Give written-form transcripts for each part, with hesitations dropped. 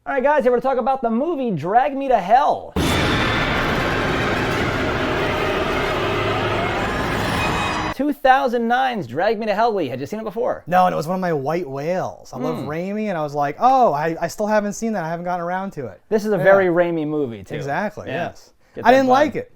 All right, guys, here we're to talk about the movie Drag Me to Hell. 2009's Drag Me to Hell. Lee, had you seen it before? No, and it was one of my white whales. I love Rami, and I was like, oh, I still haven't seen that. I haven't gotten around to it. This is a very Rami movie, too. Exactly, Yeah. yes. I didn't like it.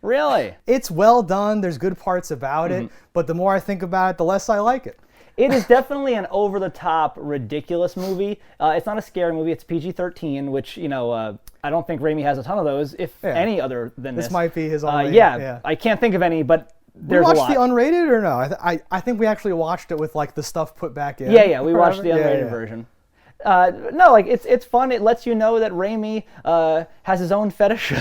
Really? It's well done. There's good parts about it, but the more I think about it, the less I like it. It is definitely an over-the-top, ridiculous movie. It's not a scary movie. It's PG-13, which, you know, I don't think Rami has a ton of those, if any other than this. This might be his only. Yeah, I can't think of any, but there's a lot. We watched the unrated or no? I think we actually watched it with like the stuff put back in. Yeah, we watched the unrated version. No, like it's fun. It lets you know that Rami has his own fetish.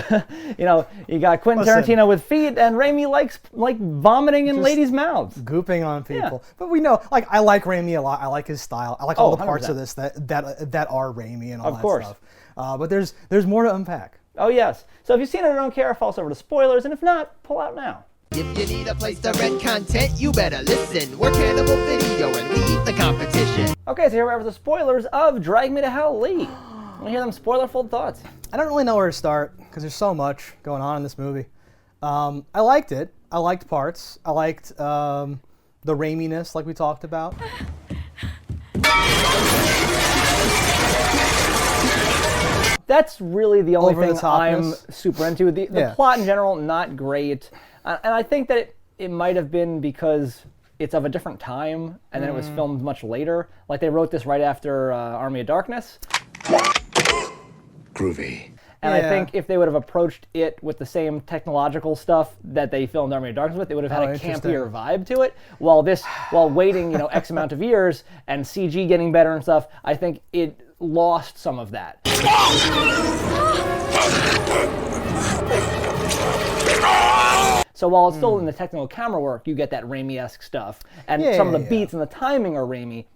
You know, you got Quentin Tarantino with feet, and Rami likes vomiting in ladies' mouths, gooping on people. Yeah. But we know, like, I like Rami a lot. I like his style. I like all the parts 100%. of this that are Rami and all of course. Stuff. But there's more to unpack. Oh yes. So if you've seen it or don't care, false over to spoilers, and if not, pull out now. If you need a place to rent content, you better listen. We're Cannibal Video and we eat the competition. Okay, so here we are with the spoilers of Drag Me to Hell. Lee, want to hear them spoiler-filled thoughts? I don't really know where to start because there's so much going on in this movie. I liked it. I liked parts. I liked the Rami-ness, like we talked about. That's really the only thing I'm super into. The plot in general, not great. And I think that it might have been because it's of a different time, and then it was filmed much later. Like, they wrote this right after Army of Darkness. Groovy. And I think if they would have approached it with the same technological stuff that they filmed Army of Darkness with, they would have had a campier vibe to it. While waiting, X amount of years and CG getting better and stuff, I think it lost some of that. So while it's still in the technical camera work, you get that Rami-esque stuff, and some of the beats and the timing are Rami.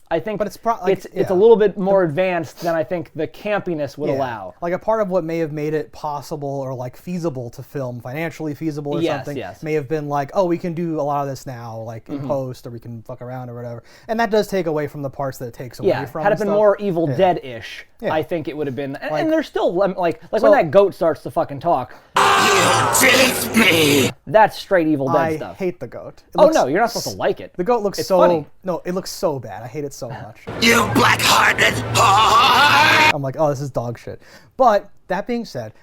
I think, but it's a little bit more advanced than I think the campiness would allow. Like, a part of what may have made it possible or like feasible to film, financially feasible or something, may have been like, oh, we can do a lot of this now, like in post, or we can fuck around or whatever. And that does take away from the parts that it takes away from. Had it been more Evil Dead-ish, I think it would have been. And there's still like when that goat starts to fucking talk. That's straight Evil Dead stuff. I hate the goat. No, you're not supposed to like it. The goat looks funny. No, it looks so bad. I hate it so much. You black-hearted I'm like, oh, this is dog shit. But that being said,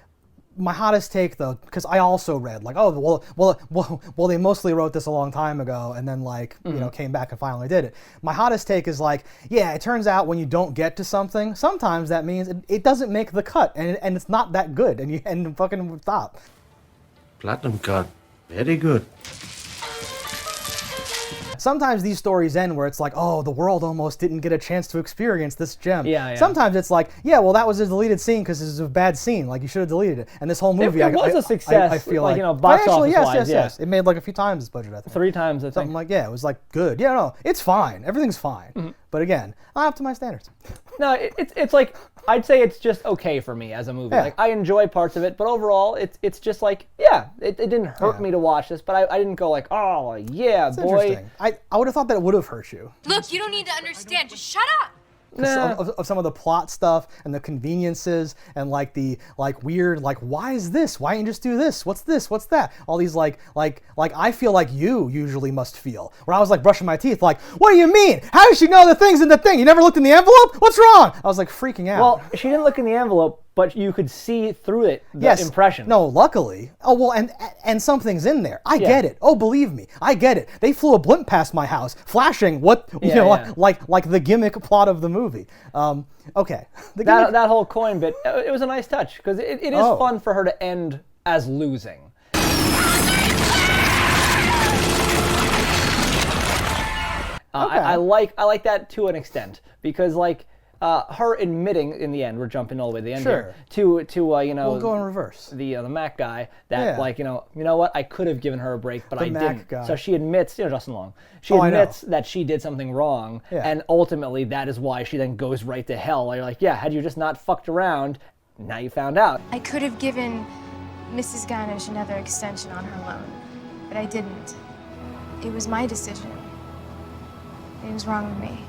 my hottest take, though, because I also read, like, oh, well, they mostly wrote this a long time ago, and then, like, came back and finally did it. My hottest take is like, yeah, it turns out when you don't get to something, sometimes that means it doesn't make the cut, and it's not that good, and you fucking stop. Platinum cut. Very good. Sometimes these stories end where it's like, oh, the world almost didn't get a chance to experience this gem. Yeah. Sometimes it's like, yeah, well, that was a deleted scene because this is a bad scene. Like, you should have deleted it. And this whole movie, it was a success. I feel like, box office wise, yes. It made like a few times its budget, I think. 3 times, I think. Something like, it was like good. Yeah, no, it's fine. Everything's fine. But again, not up to my standards. No, it's like, I'd say it's just okay for me as a movie. Like, I enjoy parts of it, but overall, it's just like, it didn't hurt me to watch this, but I didn't go like, oh, yeah, it's boy. Interesting. I would have thought that it would have hurt you. Look, you don't need to understand. Just shut up. Of some of the plot stuff and the conveniences and like the weird, like, why is this? Why didn't you just do this? What's this? What's that? All these like I feel like you usually must feel. Where I was like brushing my teeth, like, what do you mean? How does she know the thing's in the thing? You never looked in the envelope? What's wrong? I was like freaking out. Well, she didn't look in the envelope, but you could see through it the impression. No, luckily. Oh, well, and something's in there. I get it. Oh, believe me, I get it. They flew a blimp past my house, flashing like the gimmick plot of the movie. Okay. That whole coin bit, it was a nice touch, because it is fun for her to end as losing. I like that to an extent, because like her admitting in the end, we're jumping all the way to the end here, to we'll go in reverse. The Mac guy that you know what, I could have given her a break, but I didn't. Guy. So she admits, Justin Long. She admits that she did something wrong, and ultimately that is why she then goes right to hell. You're like, had you just not fucked around, now you found out. I could have given Mrs. Ganesh another extension on her loan. but I didn't. It was my decision. It was wrong of me.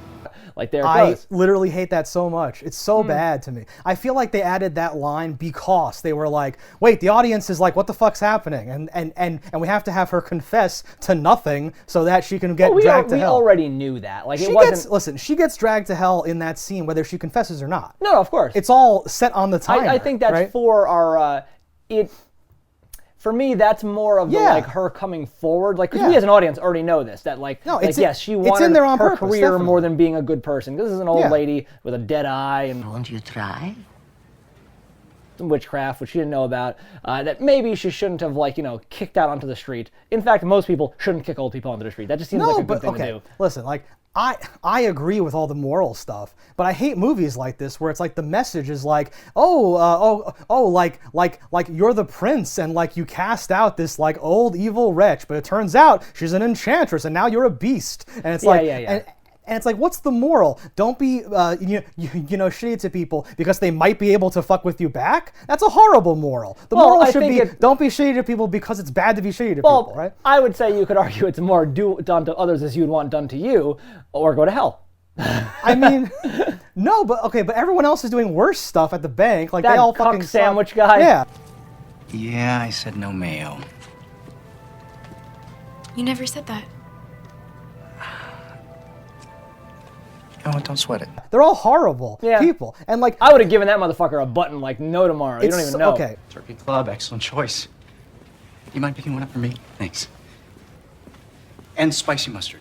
Like there it I goes. literally hate that so much. It's so bad to me. I feel like they added that line because they were like, wait, the audience is like, what the fuck's happening? And we have to have her confess to nothing so that she can get dragged to hell. We already knew that. Like it wasn't. Listen, she gets dragged to hell in that scene whether she confesses or not. No, of course. It's all set on the timer. I think that's right? for our For me, that's more of the, like her coming forward, like because we as an audience already know this. That yes, she wanted her purpose, career definitely. more than being a good person. This is an old lady with a dead eye and Won't you try? some witchcraft, which she didn't know about. That maybe she shouldn't have kicked out onto the street. In fact, most people shouldn't kick old people onto the street. That just seems like a good thing to do. Listen, like I agree with all the moral stuff, but I hate movies like this where it's like the message is like, like you're the prince and like you cast out this like old evil wretch, but it turns out she's an enchantress and now you're a beast, and it's and it's like, what's the moral? Don't be, shitty to people because they might be able to fuck with you back. That's a horrible moral. The moral should be, don't be shitty to people because it's bad to be shitty to people, right? I would say you could argue it's more done to others as you'd want done to you, or go to hell. I mean, no, but everyone else is doing worse stuff at the bank. Like that they all cuck fucking sandwich guy. Yeah. Yeah, I said no mayo. You never said that. You know what? Don't sweat it. They're all horrible people, and like I would have given that motherfucker a button like no tomorrow. You don't even know. Okay. Turkey Club, excellent choice. You mind picking one up for me? Thanks. And spicy mustard.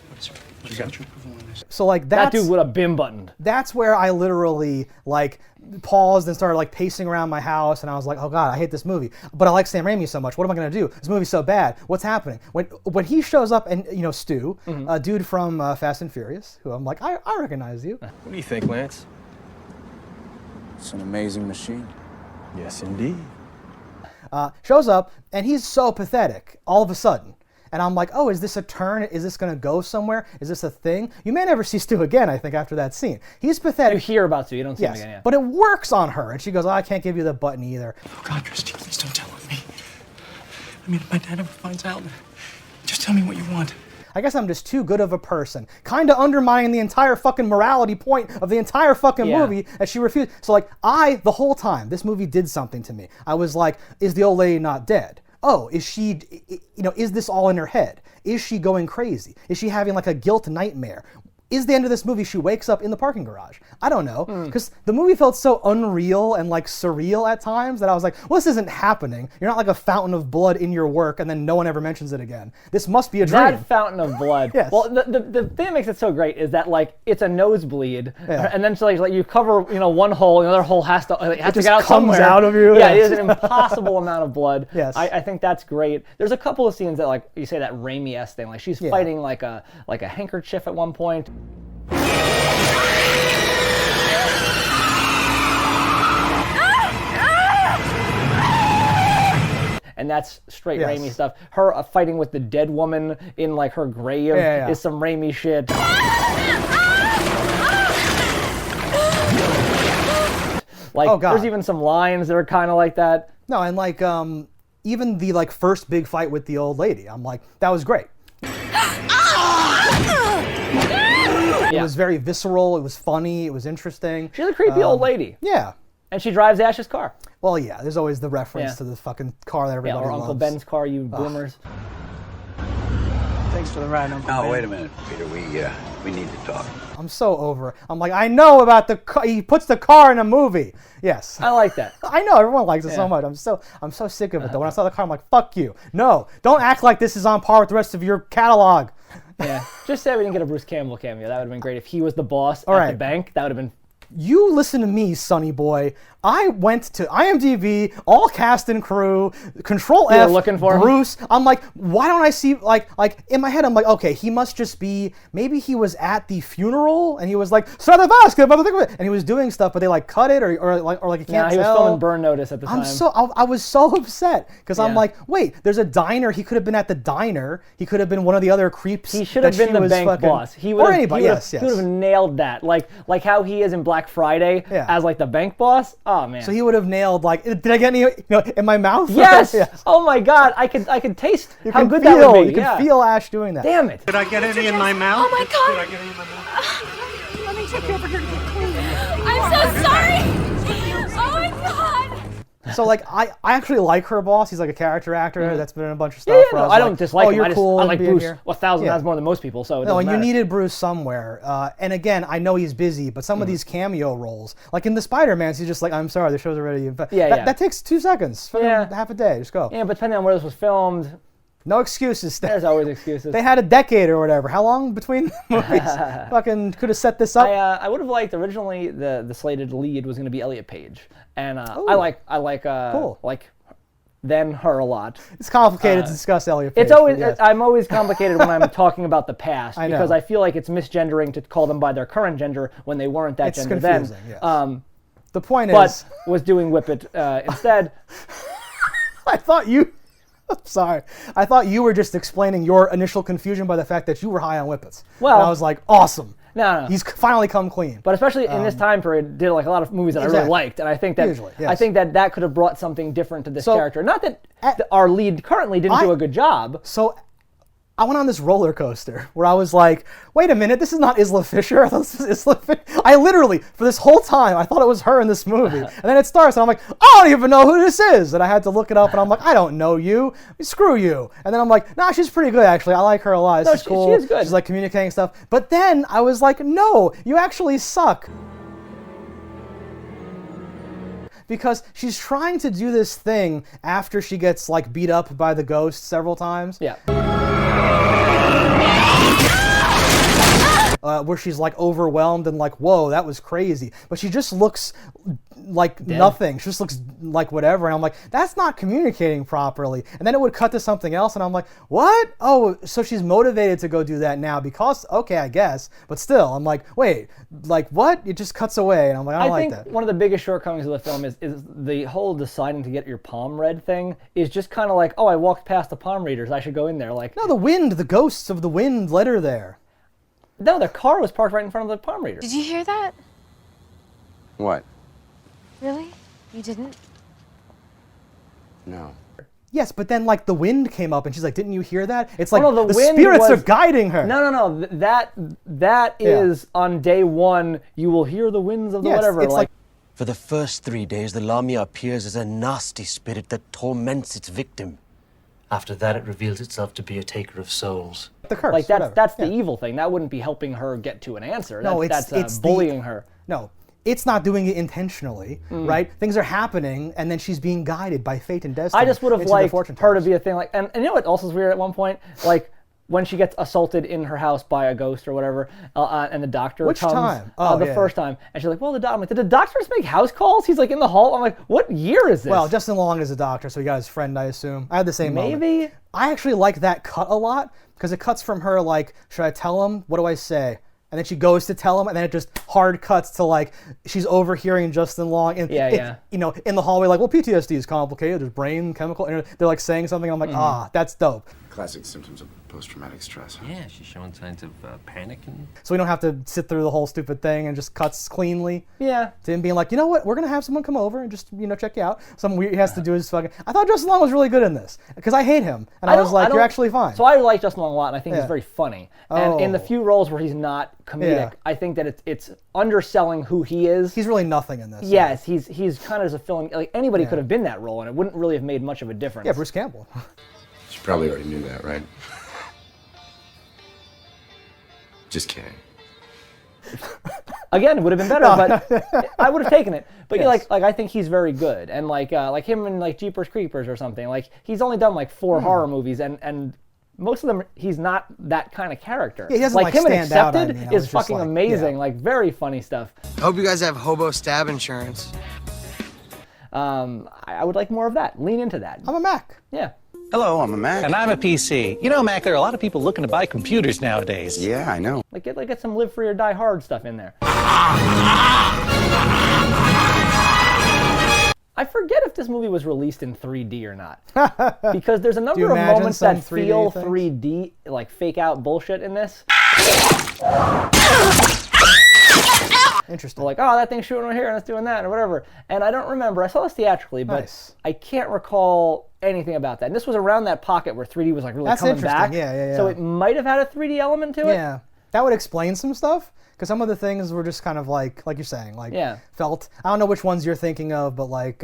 What is your approval on this? So like That dude would have been buttoned. That's where I literally like paused and started like pacing around my house, and I was like, oh god, I hate this movie, but I like Sam Raimi so much. What am I gonna do? This movie's so bad. What's happening? When he shows up and Stu, a dude from Fast and Furious, who I'm like, I recognize you. What do you think, Lance? It's an amazing machine. Yes, indeed. Shows up and he's so pathetic all of a sudden. And I'm like, oh, is this a turn? Is this going to go somewhere? Is this a thing? You may never see Stu again, I think, after that scene. He's pathetic. You hear about Stu, you don't see him again. Yeah. But it works on her. And she goes, I can't give you the button either. Oh, God, Christy, please don't tell on me. I mean, if my dad ever finds out, just tell me what you want. I guess I'm just too good of a person. Kind of undermining the entire fucking morality point of the entire fucking movie that she refused. So, like, the whole time, this movie did something to me. I was like, is the old lady not dead? Oh, is she, is this all in her head? Is she going crazy? Is she having like a guilt nightmare? Is the end of this movie she wakes up in the parking garage? I don't know, because the movie felt so unreal and like surreal at times that I was like, well, this isn't happening. You're not like a fountain of blood in your work and then no one ever mentions it again. This must be a dream. That fountain of blood. Yes. Well, the thing that makes it so great is that like it's a nosebleed, and then so like you cover one hole, and the other hole has to get out somewhere. Comes out of you. Yeah, it is an impossible amount of blood. Yes. I think that's great. There's a couple of scenes that like you say that Rami-esque thing, like she's fighting like a handkerchief at one point. And that's straight Raimi stuff. Her fighting with the dead woman in like her grave is some Raimi shit. Like, there's even some lines that are kind of like that. No, and like even the like first big fight with the old lady, I'm like, that was great. It was very visceral. It was funny. It was interesting. She's a creepy old lady. Yeah. And she drives Ash's car. Well, yeah. There's always the reference to the fucking car that everybody or loves. Uncle Ben's car, you boomers. Thanks for the ride, Uncle Ben. Oh, wait a minute, Peter. We need to talk. I'm so over it. I'm like, I know about the car. He puts the car in a movie. Yes. I like that. I know everyone likes it so much. I'm so sick of it though. When I saw the car, I'm like, fuck you. No, don't act like this is on par with the rest of your catalog. Yeah. Just say we didn't get a Bruce Campbell cameo. That would have been great if he was the boss at the bank. That would have been. You listen to me, sonny boy. I went to IMDb, all cast and crew, Control F, looking for Bruce. I'm like, why don't I see, like in my head, I'm like, okay, he must just be, maybe he was at the funeral and he was like, and he was doing stuff, but they like cut it or like you can't tell. He was filming Burn Notice at the time. I was so upset because I'm like, wait, there's a diner. He could have been at the diner. He could have been one of the other creeps. He should have been the bank boss. He would have, anybody. Yes. He would have nailed that. Like how he is in Black Black Friday as like the bank boss. Oh man. So he would have nailed like, did I get any in my mouth? Yes. Oh my God. I could taste how good that would be. You can feel Ash doing that. Damn it. Did I get any in my mouth? Oh my God. Did I get any in my mouth? Let me take you over here to get clean. I'm so sorry. Oh my God. So like I actually like her boss. He's like a character actor that's been in a bunch of stuff. Yeah, no, I don't dislike him. Cool I like Bruce here. 1,000 times more than most people. So no, and you needed Bruce somewhere. And again, I know he's busy, but some of these cameo roles, like in the Spider-Mans, he's just like, I'm sorry, the show's already. That takes 2 seconds. Half a day. Just go. Yeah, but depending on where this was filmed. No excuses. There's always excuses. They had a decade or whatever. How long between movies? Fucking could have set this up. I would have liked originally the slated lead was going to be Elliot Page, and I like then her a lot. It's complicated to discuss Elliot Page. It's always I'm always complicated when I'm talking about the past because I feel like it's misgendering to call them by their current gender when they weren't that gender confusing, then. Yes. The point is, was doing Whippet instead. I thought you. I'm sorry. I thought you were just explaining your initial confusion by the fact that you were high on whippets. Well, and I was like, awesome. No. He's finally come clean. But especially in this time period, did like a lot of movies that I really liked, and I think that that could have brought something different to this character. Not that our lead currently didn't do a good job. So I went on this roller coaster where I was like, wait a minute, this is not Isla Fisher. I thought this was Isla Fisher. I literally, for this whole time, I thought it was her in this movie. And then it starts, and I'm like, I don't even know who this is. And I had to look it up, and I'm like, I don't know you. Screw you. And then I'm like, nah, she's pretty good, actually. I like her a lot. This is cool. She is good. She's like communicating stuff. But then I was like, no, you actually suck. Because she's trying to do this thing after she gets like beat up by the ghost several times. Yeah. Where she's like overwhelmed and like, whoa, that was crazy. But she just looks like nothing. She just looks like whatever. And I'm like, that's not communicating properly. And then it would cut to something else. And I'm like, what? Oh, so she's motivated to go do that now because, okay, I guess. But still, I'm like, wait, like what? It just cuts away. And I'm like, I don't like that. I think one of the biggest shortcomings of the film is the whole deciding to get your palm read thing is just kind of like, oh, I walked past the palm readers. I should go in there. Like, no, the ghosts of the wind led her there. No, the car was parked right in front of the palm reader. Did you hear that? What? Really? You didn't? No. Yes, but then like the wind came up and she's like, didn't you hear that? It's like the spirits are guiding her. No. That is on day one, you will hear the winds of the whatever. It's like for the first 3 days, the Lamia appears as a nasty spirit that torments its victim. After that, it reveals itself to be a taker of souls. the curse. Like that's the evil thing. That wouldn't be helping her get to an answer. No, that's bullying her. No, it's not doing it intentionally, right? Things are happening, and then she's being guided by fate and destiny. I just would have liked her to be a thing like, and you know what else is weird at one point? Like when she gets assaulted in her house by a ghost or whatever, and the doctor comes. Which time? First time, and she's like, well, I'm like, did the doctors make house calls? He's like in the hall. I'm like, what year is this? Well, Justin Long is a doctor, so he got his friend, I assume. I had the same moment. Maybe. I actually like that cut a lot, because it cuts from her like, should I tell him? What do I say? And then she goes to tell him, and then it just hard cuts to like she's overhearing Justin Long, and you know, in the hallway, like, well, PTSD is complicated. There's brain chemical, and they're like saying something. And I'm like, that's dope. Classic symptoms of post-traumatic stress. Huh? Yeah, she's showing signs of panic and. So we don't have to sit through the whole stupid thing and just cuts cleanly. Yeah. To him being like, you know what, we're gonna have someone come over and just check you out. Something weird he has to do is fucking. I thought Justin Long was really good in this because I hate him, and I was like, you're actually fine. So I like Justin Long a lot, and I think he's very funny. And in the few roles where he's not comedic, I think that it's underselling who he is. He's really nothing in this. Yes, he's kind of as a filling. Like anybody could have been that role, and it wouldn't really have made much of a difference. Yeah, Bruce Campbell. She probably already knew that, right? Just kidding. Again, it would have been better, but I would have taken it. But like I think he's very good, and like him in like Jeepers Creepers or something. Like he's only done like 4 horror movies, and most of them he's not that kind of character. Yeah, he doesn't like him in stand out, Accepted is fucking amazing. Like very funny stuff. I hope you guys have hobo stab insurance. I would like more of that. Lean into that. I'm a Mac. Yeah. Hello, I'm a Mac. And I'm a PC. You know, Mac, there are a lot of people looking to buy computers nowadays. Yeah, I know. Like get some Live Free or Die Hard stuff in there. I forget if this movie was released in 3D or not, because there's a number of moments that feel 3D, like fake out bullshit in this. Interesting. Like, oh, that thing's shooting over here and it's doing that or whatever. And I don't remember. I saw this theatrically, but I can't recall anything about that. And this was around that pocket where 3D was like really coming back. Yeah. So it might have had a 3D element to it. Yeah, that would explain some stuff. Because some of the things were just kind of like you're saying, like felt. I don't know which ones you're thinking of, but like,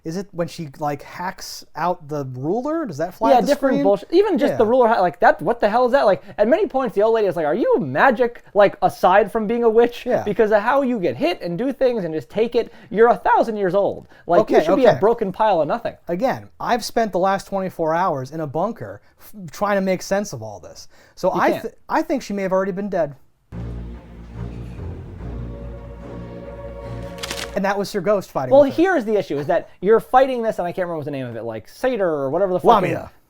is it when she like hacks out the ruler? Does that fly? Yeah, at the different screen? bullshit. Even just the ruler, like that. What the hell is that? Like at many points, the old lady is like, "Are you magic? Like aside from being a witch? Yeah. Because of how you get hit and do things and just take it, you're 1,000 years old. Like you should be a broken pile of nothing." Again, I've spent the last 24 hours in a bunker trying to make sense of all this. So I think she may have already been dead. And that was your ghost fighting. Well, here's the issue: is that you're fighting this, and I can't remember what the name of it, like Satyr or whatever the fuck.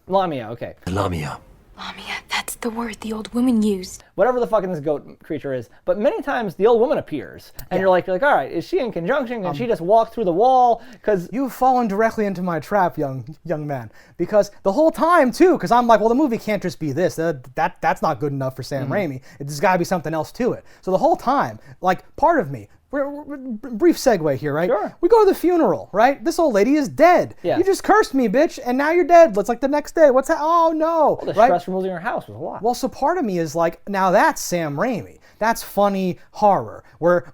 Lamia. Okay. Lamia. Lamia, that's the word the old woman used. Whatever the fucking this goat creature is. But many times the old woman appears, and you're like, all right, is she in conjunction? Can she just walk through the wall? Because you've fallen directly into my trap, young man. Because the whole time too, because I'm like, well, the movie can't just be this. That's not good enough for Sam Raimi. There's got to be something else to it. So the whole time, like, part of me. Brief segue here, right? Sure. We go to the funeral, right? This old lady is dead. Yeah. You just cursed me, bitch, and now you're dead. It's like the next day. What's that? Oh no! Well, the stress from losing her house was a lot. Well, so part of me is like, now that's Sam Raimi. That's funny horror. Where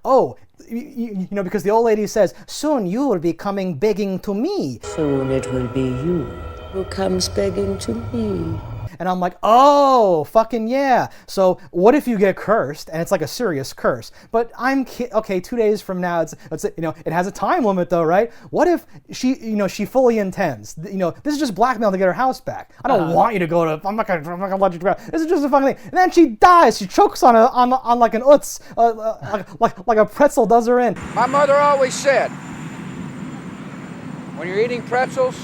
you know, because the old lady says, "Soon you will be coming begging to me." Soon it will be you who comes begging to me. And I'm like, oh, fucking yeah. So what if you get cursed, and it's like a serious curse? But okay, 2 days from now, it's you know, it has a time limit though, right? What if she fully intends, this is just blackmail to get her house back. I don't want you to go to. I'm not gonna let you go. This is just a fucking thing. And then she dies. She chokes on like an utz, like a pretzel does her in. My mother always said, when you're eating pretzels,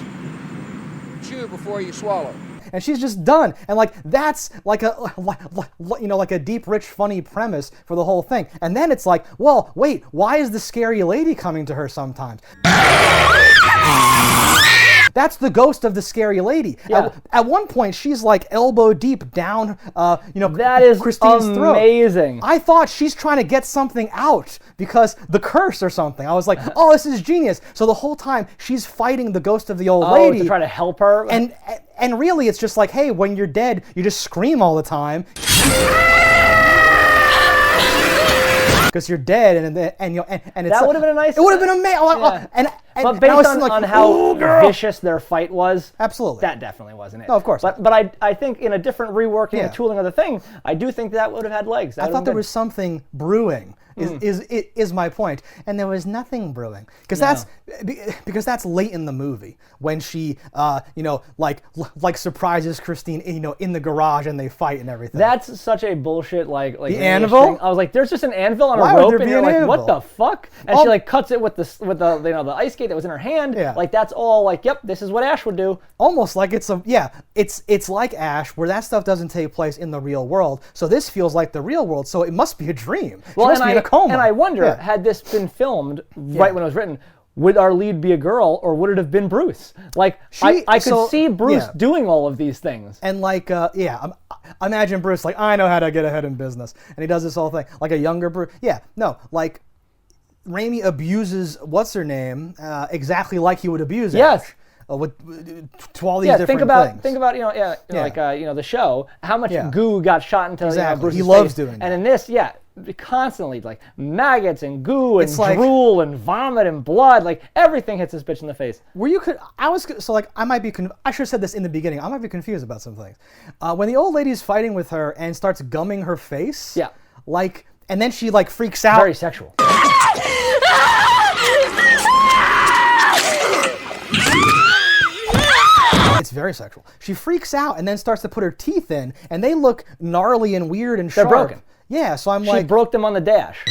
chew before you swallow. And she's just done, and like that's like a deep, rich, funny premise for the whole thing. And then it's like, well, wait, why is the scary lady coming to her sometimes? That's the ghost of the scary lady. Yeah. At one point, she's like elbow deep down, that is Christine's throat. Amazing. I thought she's trying to get something out because the curse or something. I was like, oh, this is genius. So the whole time she's fighting the ghost of the old lady to try to help her. And really, it's just like, hey, when you're dead, you just scream all the time. Because you're dead, and it's that would have been a nice. It would have been amazing. Yeah. But based on how vicious their fight was, absolutely, that definitely wasn't it. No, of course. But I think in a different reworking and tooling of the thing, I do think that would have had legs. I thought there was something brewing. Is my point, and there was nothing brewing because that's late in the movie when she like surprises Christine in the garage and they fight and everything. That's such a bullshit like the anvil. I was like, there's just an anvil on Why a rope, would there and be you're an like, anvil? what the fuck? And she like cuts it with the ice skate that was in her hand. Yeah. Like that's all like, yep, this is what Ash would do. Almost like it's like Ash, where that stuff doesn't take place in the real world. So this feels like the real world. So it must be a dream. She must be in a coma. And I wonder, had this been filmed right when it was written, would our lead be a girl or would it have been Bruce? Like, I could see Bruce doing all of these things. And like, imagine Bruce like, I know how to get ahead in business. And he does this whole thing. Like a younger Bruce. Yeah, no, like, Raimi abuses, what's her name, exactly like he would abuse Ash. To all these different things. Think about the show, how much goo got shot into Bruce's he loves face. doing that. And in this, constantly like maggots and goo and drool and vomit and blood, like everything hits this bitch in the face. I should have said this in the beginning. I might be confused about some things. When the old lady's fighting with her and starts gumming her face, and then she like freaks out. Very sexual. It's very sexual. She freaks out and then starts to put her teeth in, and they look gnarly and weird and sharp. They're broken. Yeah, so I'm she broke them on the dash.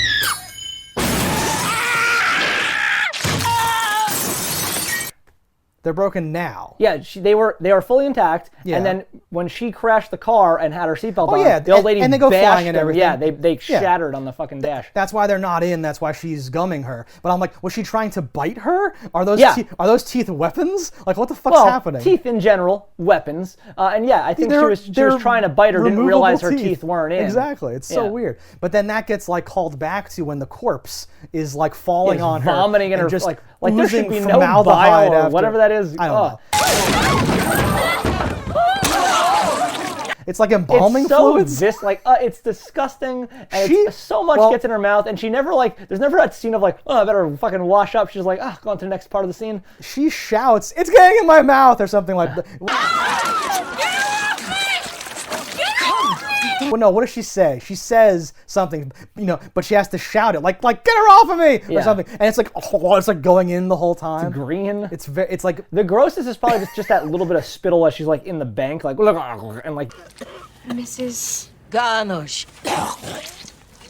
They're broken now. Yeah, they are fully intact. Yeah. And then when she crashed the car and had her seatbelt on, yeah, the old lady and they go bashed flying and everything. everything. Yeah, they shattered on the fucking dash. That's why they're not in. That's why she's gumming her. But I'm like, was she trying to bite her? Are those are those teeth weapons? Like, what the fuck's happening? Teeth in general, weapons, and yeah, I think she was trying to bite her. Didn't realize her teeth weren't in. Exactly. It's so weird. But then that gets like called back to when the corpse is like falling on her, vomiting in her, just like there should be no formaldehyde bile or after. whatever that is. I don't know. It's like embalming it's so fluids. It's disgusting, and so much gets in her mouth, and she never there's never that scene of like, oh, I better fucking wash up. She's like, go on to the next part of the scene. She shouts, "It's getting in my mouth," or something like that. Well, no, what does she say? She says something, but she has to shout it, like get her off of me, or something. And it's like, it's like going in the whole time. It's green. It's like the grossest is probably just that little bit of spittle as she's like in the bank, like and like. Mrs. Garnish.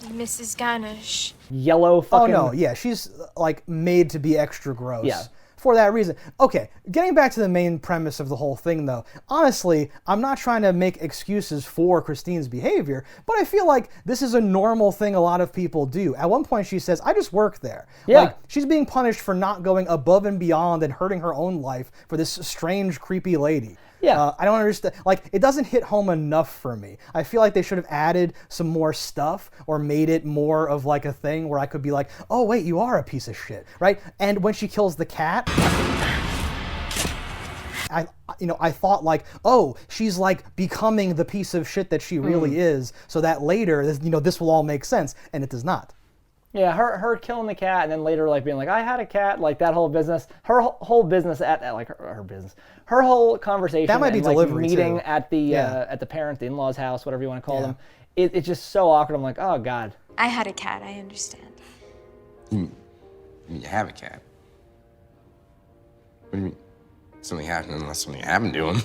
Mrs. Garnish. Yellow fucking. Oh no, yeah, she's like made to be extra gross. Yeah. For that reason. Okay, getting back to the main premise of the whole thing though, honestly, I'm not trying to make excuses for Christine's behavior, but I feel like this is a normal thing a lot of people do. At one point she says, I just work there. Yeah. Like, she's being punished for not going above and beyond and hurting her own life for this strange, creepy lady. Yeah. I don't understand. Like, it doesn't hit home enough for me. I feel like they should have added some more stuff or made it more of like a thing where I could be like, oh wait, you are a piece of shit, right? And when she kills the cat, I thought like, oh, she's like becoming the piece of shit that she really is, so that later, this will all make sense, and it does not. Yeah, her killing the cat and then later like being like, I had a cat, like that whole business, her whole business at like her business, her whole conversation that might be and delivery like meeting too. at the parent, the in-laws house, whatever you want to call them. It's just so awkward. I'm like, oh God. I had a cat, I understand. You have a cat? What do you mean? Something happened unless something happened to him.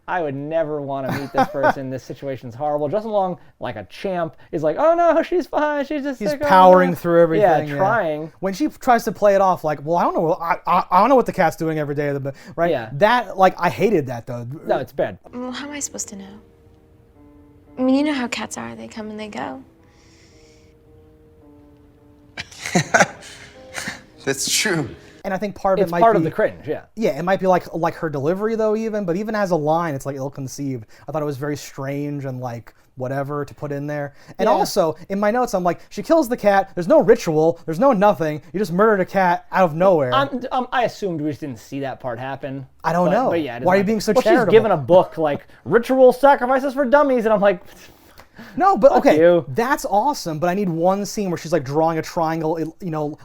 I would never want to meet this person. This situation's horrible. Justin Long, like a champ, is like, oh no, she's fine. She's just He's sick. powering through everything. Yeah, trying. When she tries to play it off like, well, I don't know. I don't know what the cat's doing every day of the right. Yeah. That I hated that though. No, it's bad. Well, how am I supposed to know? I mean, you know how cats are. They come and they go. That's true. And I think part of it's it might part be of the cringe, yeah. Yeah, it might be like her delivery though, but even as a line, it's like ill-conceived. I thought it was very strange and like whatever to put in there. And also in my notes, I'm like, she kills the cat. There's no ritual. There's no nothing. You just murdered a cat out of nowhere. I assumed we just didn't see that part happen. I don't know. But yeah, why are you being so charitable? She's given a book like ritual sacrifices for dummies, and I'm like. No, but Fuck okay, you. That's awesome, but I need one scene where she's like drawing a triangle,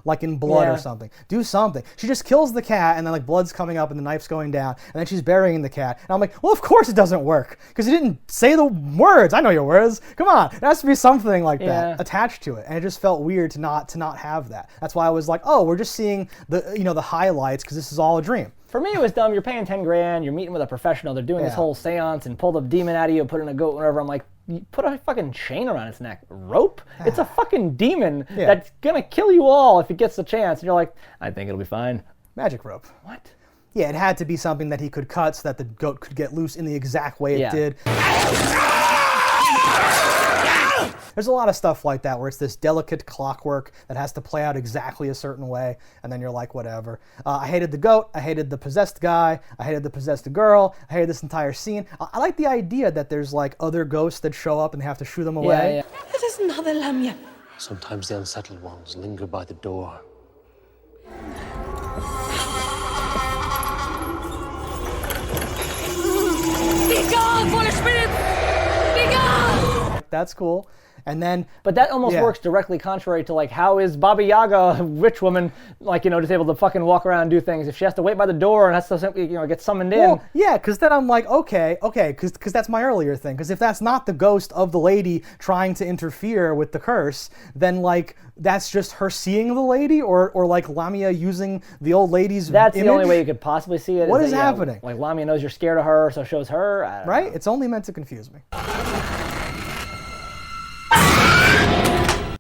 like in blood or something. Do something. She just kills the cat and then like blood's coming up and the knife's going down and then she's burying the cat. And I'm like, well, of course it doesn't work because you didn't say the words. I know your words. Come on. There has to be something like that attached to it. And it just felt weird to not have that. That's why I was like, oh, we're just seeing the highlights because this is all a dream. For me, it was dumb. You're paying 10 grand. You're meeting with a professional. They're doing this whole seance and pull the demon out of you, put in a goat, whatever. I'm like, you put a fucking chain around its neck. Rope? It's a fucking demon that's gonna kill you all if it gets the chance. And you're like, I think it'll be fine. Magic rope. What? Yeah, it had to be something that he could cut so that the goat could get loose in the exact way it did. There's a lot of stuff like that where it's this delicate clockwork that has to play out exactly a certain way, and then you're like, whatever. I hated the goat, I hated the possessed guy, I hated the possessed girl, I hated this entire scene. I like the idea that there's like other ghosts that show up and they have to shoo them away. It is another Lamia. Sometimes the unsettled ones linger by the door. Be gone, foolish spirit! Be gone! That's cool. And then, but that almost works directly contrary to like how is Baba Yaga, a witch woman, like just able to fucking walk around and do things if she has to wait by the door and has to simply get summoned in. Well, yeah, because then I'm like, okay, because that's my earlier thing. Because if that's not the ghost of the lady trying to interfere with the curse, then like that's just her seeing the lady, or like Lamia using the old lady's. That's image? the only way you could possibly see it. What is happening? Like Lamia knows you're scared of her, so shows her. I don't know. It's only meant to confuse me.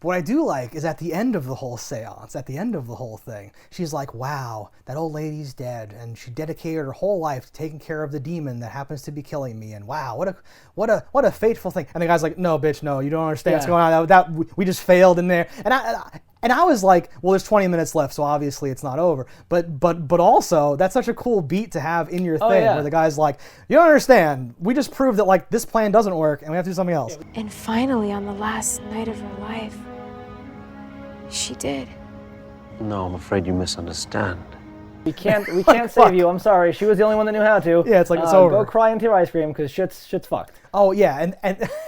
what I do like is at the end of the whole seance, at the end of the whole thing, she's like, wow, that old lady's dead, and she dedicated her whole life to taking care of the demon that happens to be killing me, and wow, what a fateful thing. And the guy's like, no, bitch, no, you don't understand what's going on. We just failed in there. And I was like, well, there's 20 minutes left, so obviously it's not over. But also, that's such a cool beat to have in your thing, where the guy's like, you don't understand. We just proved that like this plan doesn't work, and we have to do something else. And finally, on the last night of her life, she did. No, I'm afraid you misunderstand. We can't save you. I'm sorry. She was the only one that knew how to. Yeah, it's like it's over. Go cry into your ice cream because shit's fucked. Oh yeah,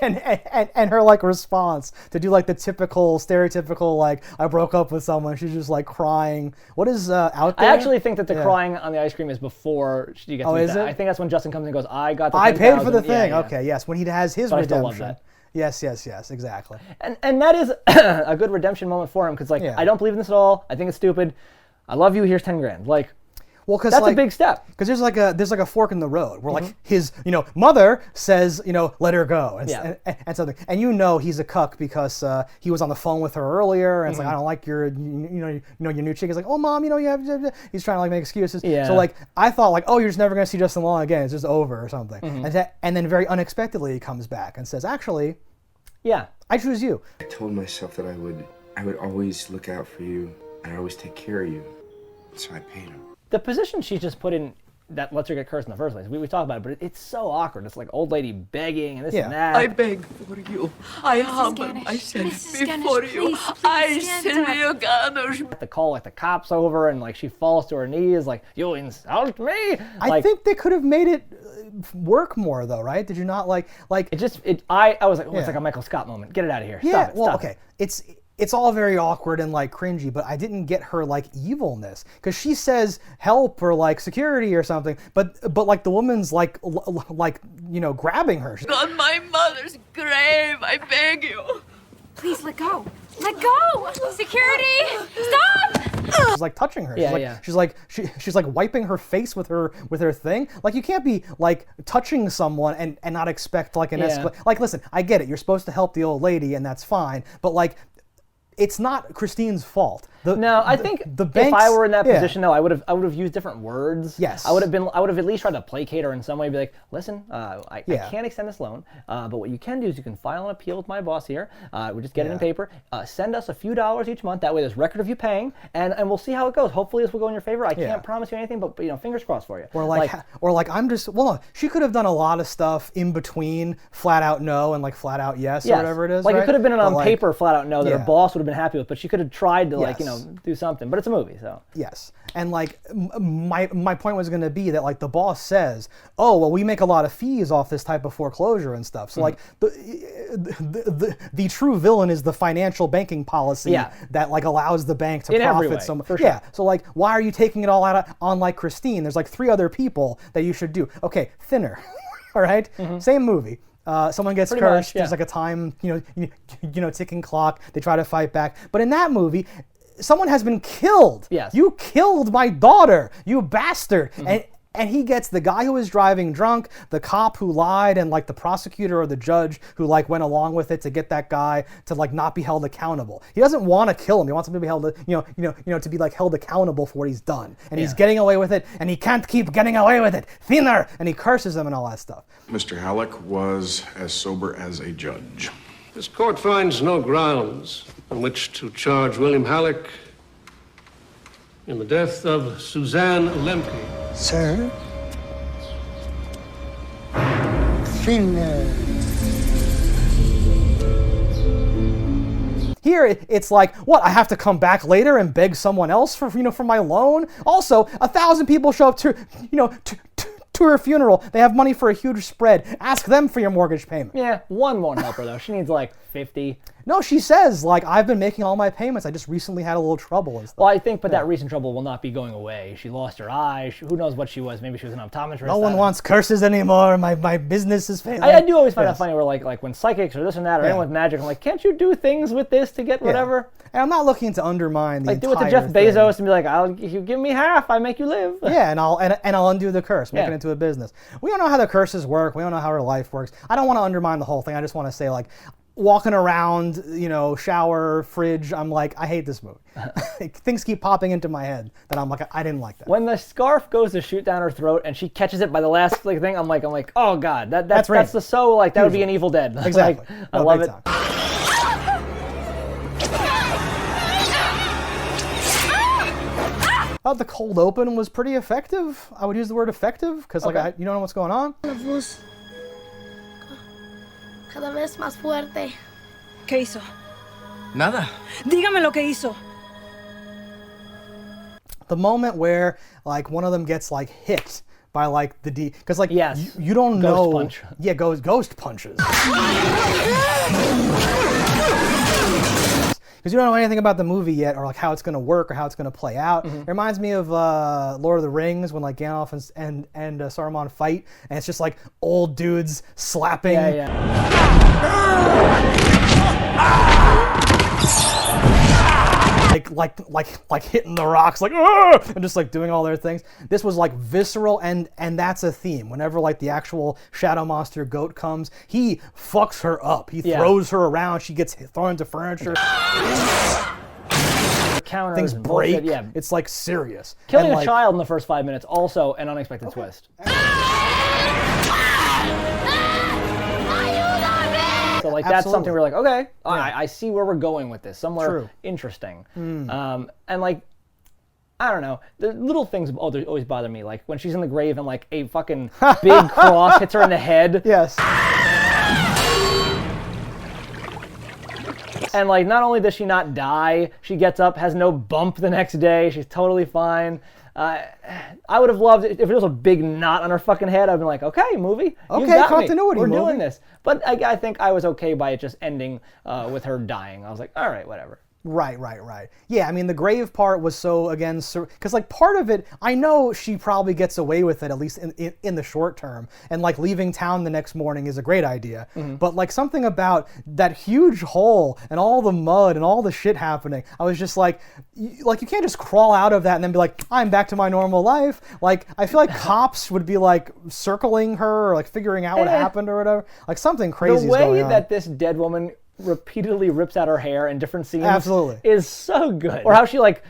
and her like response to do like the typical stereotypical like I broke up with someone. She's just like crying. What is out there? I actually think that the crying on the ice cream is before you get to meet that. I think that's when Justin comes and goes, I got the I paid for the 10,000. thing. Yeah. Okay, yes, when he has his but redemption. I still love that. Yes, exactly. And that is a good redemption moment for him because like I don't believe in this at all. I think it's stupid. I love you. Here's 10 grand. Like. Well, because that's like, a big step. Because there's like a fork in the road where like his mother says let her go and something, and he's a cuck because he was on the phone with her earlier and it's like I don't like your your new chick. He's like, oh mom, you have he's trying to like make excuses. So like I thought like, oh, you're just never gonna see Justin Long again. It's just over or something. And then very unexpectedly he comes back and says, actually, I choose you. I told myself that I would always look out for you and I'd always take care of you. So I paid him. The position she's just put in that lets her get cursed in the first place. We talk about it, but it's so awkward. It's like old lady begging and this and that. I beg for you. I humble myself before you. I Sylvia Ganesh. The call like the cops over and like she falls to her knees like, you insult me. I think they could have made it work more though, right? Did you not like it just I was like, it's like a Michael Scott moment. Get it out of here. Yeah. Stop it. It's all very awkward and like cringy, but I didn't get her like evilness because she says help or like security or something, but like the woman's like grabbing her. On my mother's grave, I beg you. Please let go. Let go! Security! Stop! She's like touching her. Yeah, She's like wiping her face with her thing. Like you can't be like touching someone and not expect like an like listen, I get it. You're supposed to help the old lady and that's fine, but like it's not Christine's fault. I think if I were in that position, though, I would have used different words. Yes. I would have at least tried to placate her in some way. Be like, listen, I can't extend this loan, but what you can do is you can file an appeal with my boss here. We just get it in paper. Send us a few dollars each month. That way, there's record of you paying, and we'll see how it goes. Hopefully, this will go in your favor. I can't promise you anything, but fingers crossed for you. Or I'm just no. She could have done a lot of stuff in between flat out no and like flat out yes or whatever it is. Like right? it could have been an on paper flat out no that her boss would have been happy with, but she could have tried to do something. But it's a movie, so yes. And like my point was going to be that like the boss says, oh well, we make a lot of fees off this type of foreclosure and stuff. So like the true villain is the financial banking policy that like allows the bank to profit so much. Sure. So like why are you taking it all out on like Christine? There's like 3 other people that you should do. Okay, Thinner. All right, same movie. Someone gets cursed. There's like a time, ticking clock. They try to fight back, but in that movie, someone has been killed. Yes. You killed my daughter, you bastard. And he gets the guy who was driving drunk, the cop who lied, and like the prosecutor or the judge who like went along with it to get that guy to like not be held accountable. He doesn't want to kill him. He wants him to be held, to be like held accountable for what he's done. And he's getting away with it, and he can't keep getting away with it. Thinner, and he curses him and all that stuff. Mr. Halleck was as sober as a judge. This court finds no grounds on which to charge William Halleck in the death of Suzanne Lemke. Sir? Thinner. Here, it's like, what, I have to come back later and beg someone else for my loan? Also, 1,000 people show up to her funeral. They have money for a huge spread. Ask them for your mortgage payment. Yeah, one won't help her, though. She needs, like, 50. No, she says, like, I've been making all my payments. I just recently had a little trouble and stuff. Well, I think, but that recent trouble will not be going away. She lost her eye. Who knows what she was? Maybe she was an optometrist. No one wants curses anymore. My business is failing. I do always find that funny where, like when psychics or this and that, or anyone with magic, I'm like, can't you do things with this to get whatever? And I'm not looking to undermine the do it to Jeff Bezos and be like, if you give me half, I make you live. Yeah, and I'll undo the curse, make it into a business. We don't know how the curses work. We don't know how her life works. I don't want to undermine the whole thing. I just want to say, like, walking around, you know, shower, fridge. I'm like, I hate this movie. Things keep popping into my head that I'm like, I didn't like that. When the scarf goes to shoot down her throat and she catches it by the last thing, I'm like, oh god, that's the so like that would be an Evil Dead. Exactly. Like, I love it. I thought the cold open was pretty effective. I would use the word effective because like you don't know what's going on. La voz cada vez más fuerte. ¿Qué hizo? Nada. Dígame lo que hizo. The moment where like one of them gets like hit by like the because like you don't know. Punch. Yeah, ghost punches. Because you don't know anything about the movie yet, or like how it's going to work, or how it's going to play out. It reminds me of Lord of the Rings when like Gandalf and Saruman fight, and it's just like old dudes slapping. Like hitting the rocks, like and just like doing all their things. This was like visceral, and that's a theme. Whenever like the actual shadow monster goat comes, he fucks her up. He throws her around. She gets thrown into furniture. Things break. It's like serious. Killing a child in the first 5 minutes, also an unexpected twist. So like that's something we're like, okay, I see where we're going with this. Somewhere interesting. And like, I don't know, the little things always bother me. Like when she's in the grave and like a fucking big cross hits her in the head. Yes. And like, not only does she not die, she gets up, has no bump the next day. She's totally fine. I would have loved it if it was a big knot on her fucking head. I'd been like, okay, movie, you got continuity. We're doing this. But I think I was okay by it just ending with her dying. I was like, all right, whatever. Right. Yeah, I mean, the grave part was so, again, because like part of it, I know she probably gets away with it, at least in the short term, and like leaving town the next morning is a great idea. But like something about that huge hole and all the mud and all the shit happening, I was just like you can't just crawl out of that and then be like, I'm back to my normal life. Like, I feel like cops would be like circling her or like figuring out what happened or whatever. Like something crazy is going on. The way that this dead woman repeatedly rips out her hair in different scenes is so good. Or how she like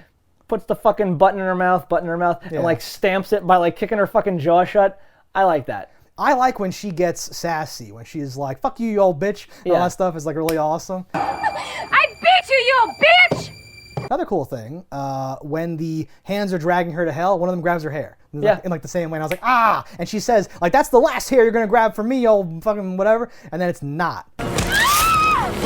puts the fucking button in her mouth, and like stamps it by like kicking her fucking jaw shut. I like that. I like when she gets sassy, when she's like, fuck you, you old bitch, and all that stuff is like really awesome. I beat you, you bitch! Another cool thing, when the hands are dragging her to hell, one of them grabs her hair. In like the same way, and I was like, ah! And she says, like, that's the last hair you're gonna grab from me, you old fucking whatever. And then it's not. That's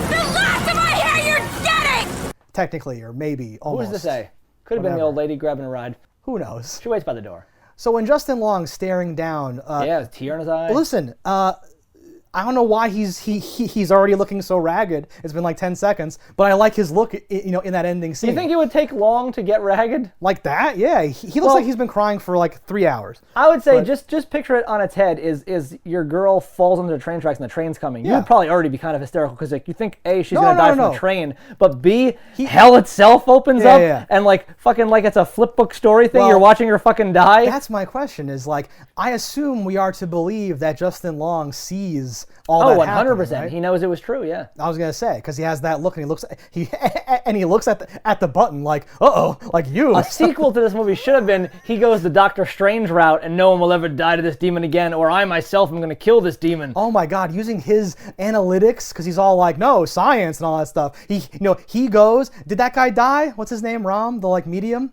the last of my hair you're getting! Technically, or maybe almost. Who's to say? Could have been the old lady grabbing a ride. Who knows? She waits by the door. So when Justin Long's staring down, with a tear in his eye. Listen, I don't know why he's already looking so ragged. It's been like 10 seconds, but I like his look, in that ending scene. You think it would take long to get ragged? Like that? Yeah. He looks like he's been crying for like 3 hours. I would say just picture it on its head. Is your girl falls under the train tracks and the train's coming? You would probably already be kind of hysterical because like you think A, she's gonna die from the train, but B, hell itself opens up and like fucking like it's a flip book story thing. You're watching her fucking die. That's my question. Is like I assume we are to believe that Justin Long sees all that 100%. Right? He knows it was true. Yeah. I was gonna say because he has that look and he looks at the button like like you. A sequel to this movie should have been he goes the Doctor Strange route and no one will ever die to this demon again, or I myself am gonna kill this demon. Oh my God! Using his analytics because he's all like no science and all that stuff. He goes. Did that guy die? What's his name? Ram, the like medium.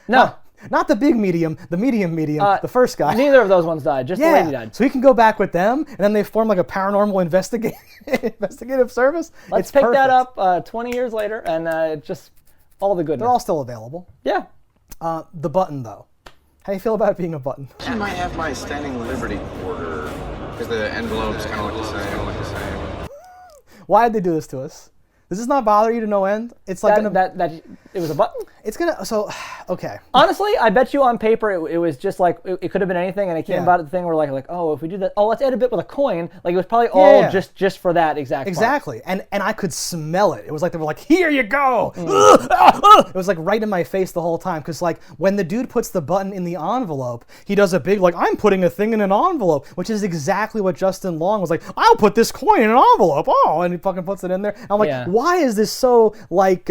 No. Not the big medium, the medium, the first guy. Neither of those ones died, just the lady died. So he can go back with them, and then they form like a paranormal investigative service. Let's pick that up 20 years later, and just all the goodness. They're all still available. Yeah. The button, though. How do you feel about it being a button? I might have my standing Liberty order, because the envelope's kind of look the same. Why did they do this to us? Does this not bother you to no end? It's like that it was a button. It's gonna okay. Honestly, I bet you on paper it was just like it could have been anything, and it came about the thing where like oh, if we do that, oh, let's add a bit with a coin. Like it was probably all just for that exact. Exactly, and I could smell it. It was like they were like, here you go. It was like right in my face the whole time, because like when the dude puts the button in the envelope, he does a big like I'm putting a thing in an envelope, which is exactly what Justin Long was like. I'll put this coin in an envelope. Oh, and he fucking puts it in there. And I'm like, why is this so like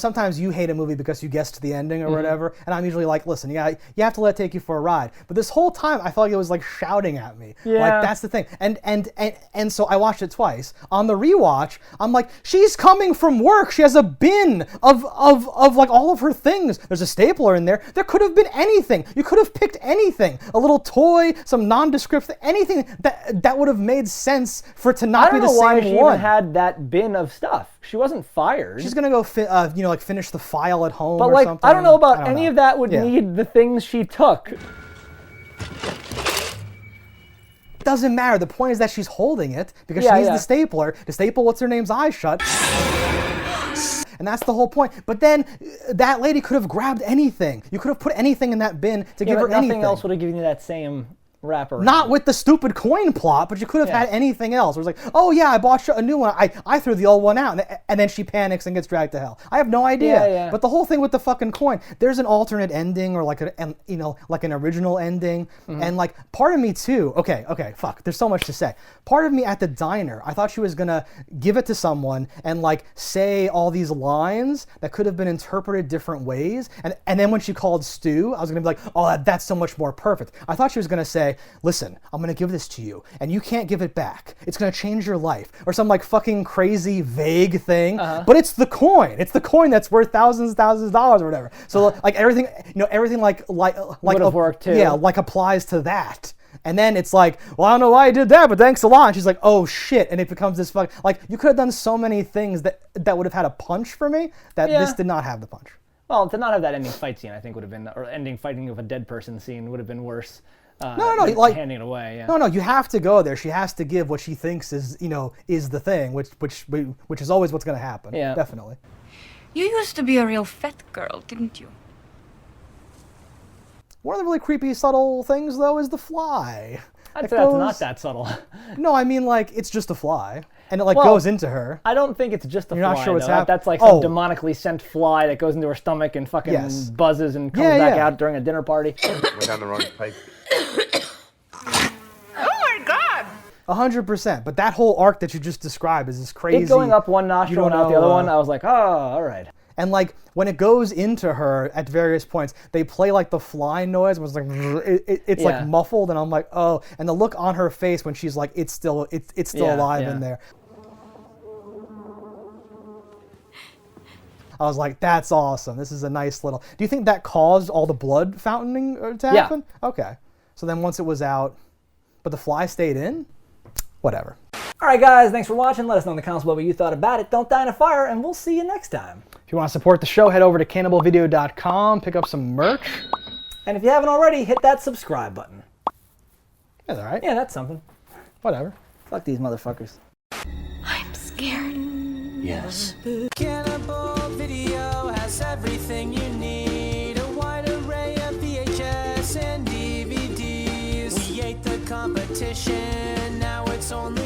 sometimes you hate a movie because you guessed the ending or whatever, and I'm usually like, listen, you have to let it take you for a ride. But this whole time I felt like it was like shouting at me. Like that's the thing. And so I watched it twice. On the rewatch, I'm like, she's coming from work. She has a bin of like all of her things. There's a stapler in there. There could have been anything. You could have picked anything. A little toy, some nondescript anything that would have made sense for it to not be the same one. I don't know why she even had that bin of stuff. She wasn't fired. She's gonna go finish the file at home or something. I don't know about any of that would need the things she took. It doesn't matter. The point is that she's holding it because she needs the stapler to staple what's her name's eyes shut. And that's the whole point. But then that lady could have grabbed anything. You could have put anything in that bin to give her anything. Nothing else would have given you that same wrapper. Not with the stupid coin plot, but you could have had anything else. It was like, oh yeah, I bought a new one. I threw the old one out, and then she panics and gets dragged to hell. I have no idea. But the whole thing with the fucking coin, there's an alternate ending or like an original ending, and like part of me too. Okay, fuck. There's so much to say. Part of me at the diner, I thought she was gonna give it to someone and like say all these lines that could have been interpreted different ways, and then when she called Stu, I was gonna be like, oh, that's so much more perfect. I thought she was gonna say, listen, I'm gonna give this to you and you can't give it back. It's gonna change your life, or some like fucking crazy vague thing. But it's the coin. It's the coin that's worth thousands of dollars or whatever. So like everything, everything like would have worked too. Yeah, like applies to that. And then it's like, well, I don't know why you did that, but thanks a lot. And she's like, oh shit, and it becomes this like you could have done so many things that would have had a punch for me that this did not have the punch. Well, to not have that ending fight scene, I think would have been, or ending fighting of a dead person scene would have been worse. No, like handing it away. Yeah. No, you have to go there. She has to give what she thinks is the thing, which is always what's going to happen. Yeah, definitely. You used to be a real fat girl, didn't you? One of the really creepy, subtle things though is the fly. I'd say that's not that subtle. No, I mean like it's just a fly, and it goes into her. I don't think it's just a fly. You're not sure what's happening. That's like some demonically sent fly that goes into her stomach and fucking buzzes and comes back out during a dinner party. Went down the wrong pipe. Oh my god! 100%. But that whole arc that you just described is this crazy. It going up one nostril and out the other one. I was like, oh, all right. And like when it goes into her at various points, they play like the fly noise. It was like it's like muffled, and I'm like, oh. And the look on her face when she's like, it's still alive in there. I was like, that's awesome. This is a nice little. Do you think that caused all the blood fountaining to happen? Yeah. Okay. So then once it was out, but the fly stayed in? Whatever. All right, guys, thanks for watching. Let us know in the comments below what you thought about it. Don't die in a fire, and we'll see you next time. If you want to support the show, head over to cannibalvideo.com, pick up some merch. And if you haven't already, hit that subscribe button. That's all right. Yeah, that's something. Whatever. Fuck these motherfuckers. I'm scared. Yes. Cannibal Video has everything you need. A wide array of VHS and DVDs. We ate the competition, now it's only